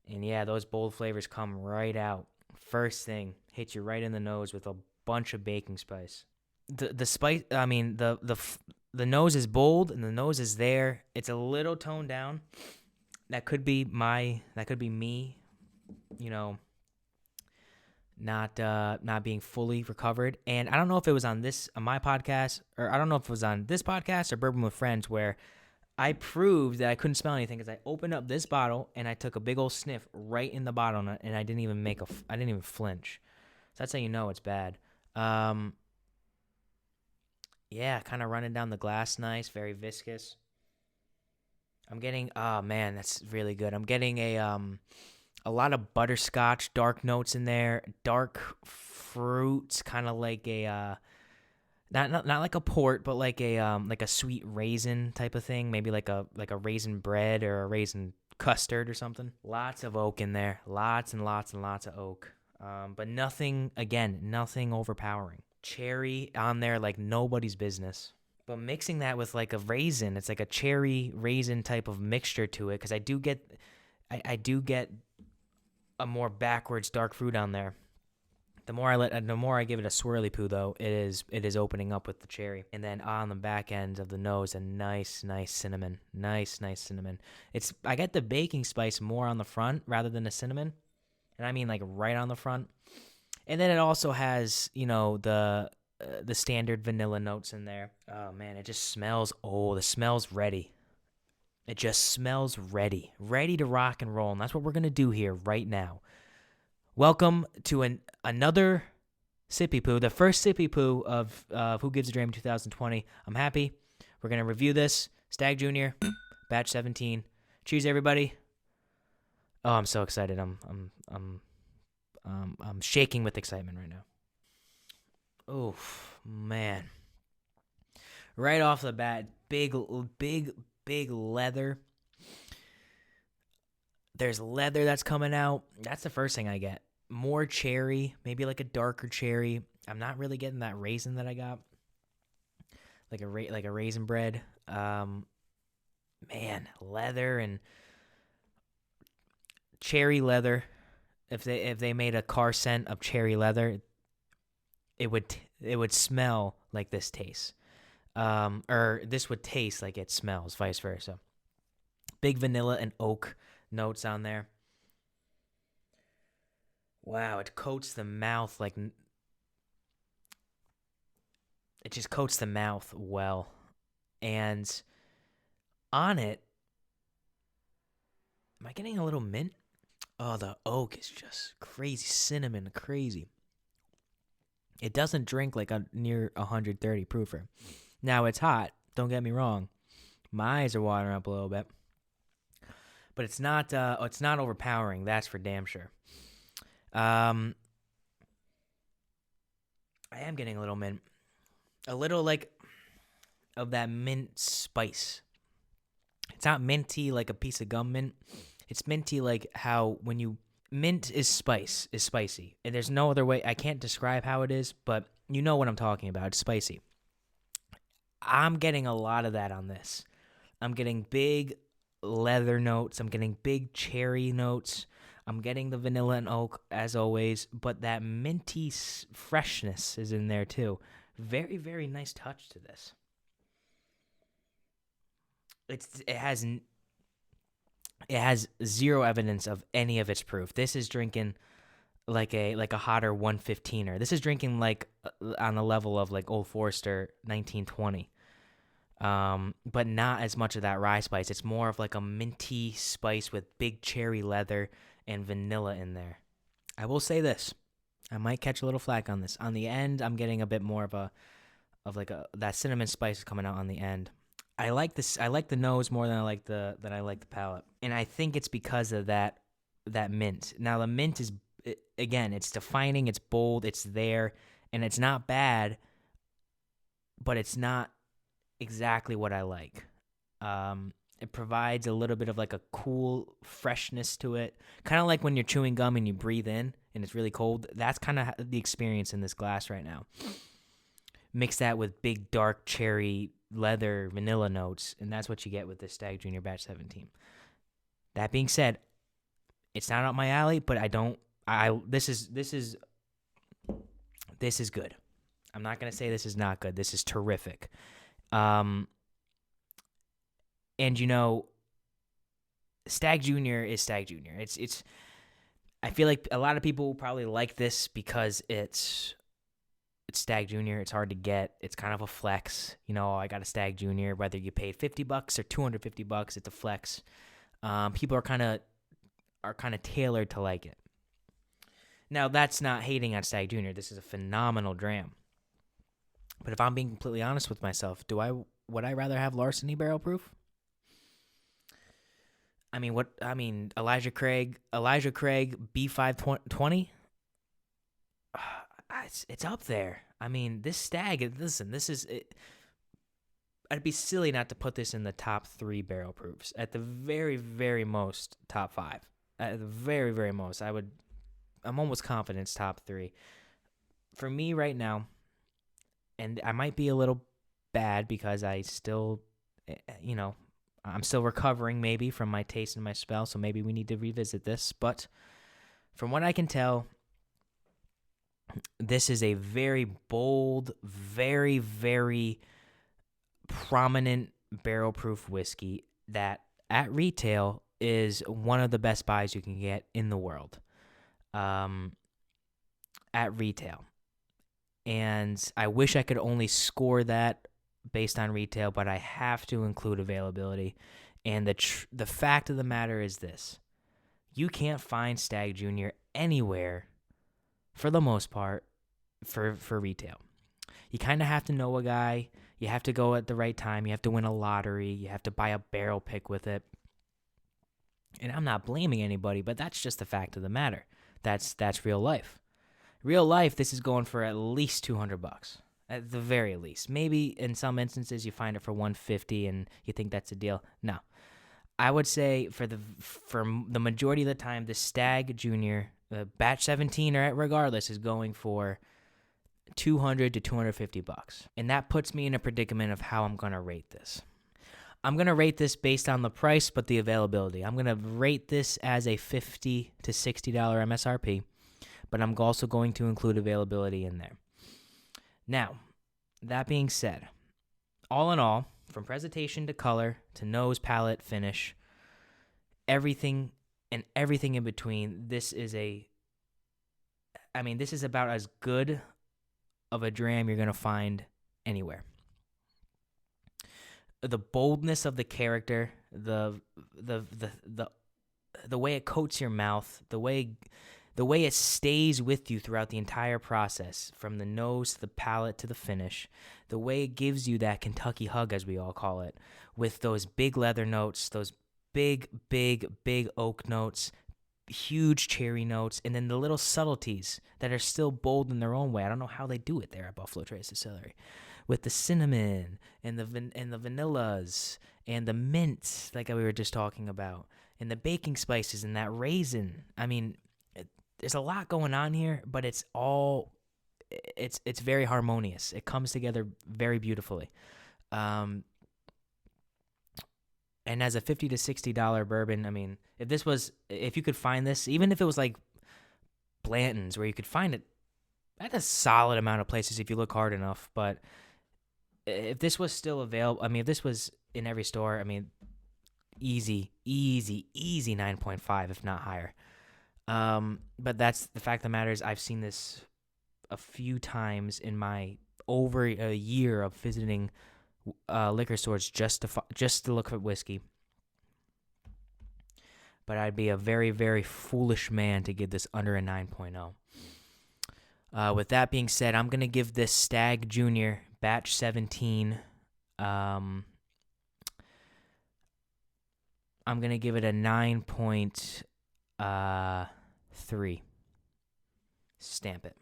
And yeah, those bold flavors come right out. First thing, hits you right in the nose with a bunch of baking spice. The spice, I mean, the nose is bold and the nose is there. It's a little toned down. That could be me, you know, not being fully recovered. And I don't know if it was on my podcast, or I don't know if it was on this podcast or Bourbon with Friends, where I proved that I couldn't smell anything because I opened up this bottle and I took a big old sniff right in the bottle, and I didn't even I didn't even flinch. So that's how you know it's bad. Um, yeah, kind of running down the glass, nice, very viscous. I'm getting, oh man, that's really good. I'm getting a lot of butterscotch, dark notes in there, dark fruits, kind of like a not like a port, but like a sweet raisin type of thing, maybe like a raisin bread or a raisin custard or something. Lots of oak in there, lots and lots and lots of oak, but nothing overpowering. Cherry on there like nobody's business. But mixing that with like a raisin, it's like a cherry raisin type of mixture to it, because I do get a more backwards dark fruit on there. The more I give it a swirly poo, though, it is opening up with the cherry, and then on the back end of the nose, a nice cinnamon, nice cinnamon. I get the baking spice more on the front rather than the cinnamon, and I mean like right on the front. And then it also has, the standard vanilla notes in there. Oh man, it just smells. Oh, the smell's ready. It just smells ready to rock and roll, and that's what we're gonna do here right now. Welcome to another sippy poo, the first sippy poo of Who Gives a Dram 2020. I'm happy. We're gonna review this. Stagg Jr. Batch 17. Cheers, everybody. Oh, I'm so excited. I'm shaking with excitement right now. Oh man! Right off the bat, big leather. There's leather that's coming out. That's the first thing I get. More cherry, maybe like a darker cherry. I'm not really getting that raisin that I got, like a raisin bread. Man, leather and cherry leather. If they made a car scent of cherry leather, it would smell like this tastes. Or this would taste like it smells, vice versa. Big vanilla and oak notes on there. Wow, it coats the mouth like it just coats the mouth well. And on it, am I getting a little mint? Oh, the oak is just crazy cinnamon, crazy. It doesn't drink like a near 130 proofer. Now it's hot. Don't get me wrong. My eyes are watering up a little bit, but it's not overpowering. That's for damn sure. I am getting a little mint, a little like of that mint spice. It's not minty like a piece of gum mint. It's minty like how when you mint is spicy, and there's no other way. I can't describe how it is, but you know what I'm talking about. It's spicy. I'm getting a lot of that on this. I'm getting big leather notes. I'm getting big cherry notes. I'm getting the vanilla and oak as always, but that minty freshness is in there too. Very, very nice touch to this. It has zero evidence of any of its proof. This is drinking like a hotter 115er. This is drinking like on the level of like Old Forester 1920. But not as much of that rye spice. It's more of like a minty spice with big cherry leather and vanilla in there. I will say this. I might catch a little flack on this. On the end, I'm getting a bit more of that cinnamon spice coming out on the end. I like this. I like the nose more than I like the palate, and I think it's because of that mint. Now the mint is again, it's defining, it's bold, it's there, and it's not bad, but it's not exactly what I like. It provides a little bit of like a cool freshness to it, kind of like when you're chewing gum and you breathe in and it's really cold. That's kind of the experience in this glass right now. Mix that with big dark cherry leather vanilla notes, and that's what you get with this Stagg Jr Batch 17. That being said, It's not up my alley, but I don't. This is good. I'm not gonna say this is not good. This is terrific. Um, and Stagg Jr. is Stagg Jr. It's. I feel like a lot of people probably like this because it's Stagg Jr. It's hard to get. It's kind of a flex. I got a Stagg Jr. Whether you paid $50 or $250, it's a flex. People are kind of tailored to like it. Now, that's not hating on Stagg Jr. This is a phenomenal dram. But if I'm being completely honest with myself, would I rather have Larceny barrel proof? Elijah Craig B520. It's up there. This Stagg. Listen, this is. I'd be silly not to put this in the top 3 barrel proofs. At the very, very most, top 5. At the very, very most, I'm almost confident it's top 3. For me right now, and I might be a little bad because I still, I'm still recovering maybe from my taste and my smell, so maybe we need to revisit this. But from what I can tell, this is a very bold, very, very prominent barrel proof whiskey that at retail is one of the best buys you can get in the world. At retail. And I wish I could only score that based on retail, but I have to include availability. And the fact of the matter is this. You can't find Stagg Jr. anywhere, for the most part, for retail. You kind of have to know a guy. You have to go at the right time. You have to win a lottery. You have to buy a barrel pick with it. And I'm not blaming anybody, but that's just the fact of the matter. That's real life. Real life, this is going for at least $200 at the very least. Maybe in some instances you find it for $150 and you think that's a deal. No, I would say for the majority of the time, the Stagg Jr. Batch 17 or regardless is going for $200 to $250, and that puts me in a predicament of how I'm gonna rate this. I'm gonna rate this based on the price, but the availability. I'm gonna rate this as a $50 to $60 MSRP. But I'm also going to include availability in there. Now, that being said, all in all, from presentation to color to nose, palate, finish, everything in between, this is about as good of a dram you're going to find anywhere. The boldness of the character, the way it coats your mouth, the way it stays with you throughout the entire process, from the nose to the palate to the finish, the way it gives you that Kentucky hug, as we all call it, with those big leather notes, those big, big, big oak notes, huge cherry notes, and then the little subtleties that are still bold in their own way. I don't know how they do it there at Buffalo Trace Distillery, with the cinnamon and the vanillas and the mint, like we were just talking about, and the baking spices and that raisin. There's a lot going on here, but it's very harmonious. It comes together very beautifully. And as a $50 to $60 bourbon, if you could find this, even if it was like Blanton's, where you could find it at a solid amount of places if you look hard enough, but if this was still available, if this was in every store, easy 9.5, if not higher. But that's the fact of the matter is I've seen this a few times in my over a year of visiting liquor stores just to look for whiskey. But I'd be a very, very foolish man to give this under a 9.0. With that being said, I'm going to give this Stagg Jr. Batch 17. I'm going to give it a 9.3. Stamp it.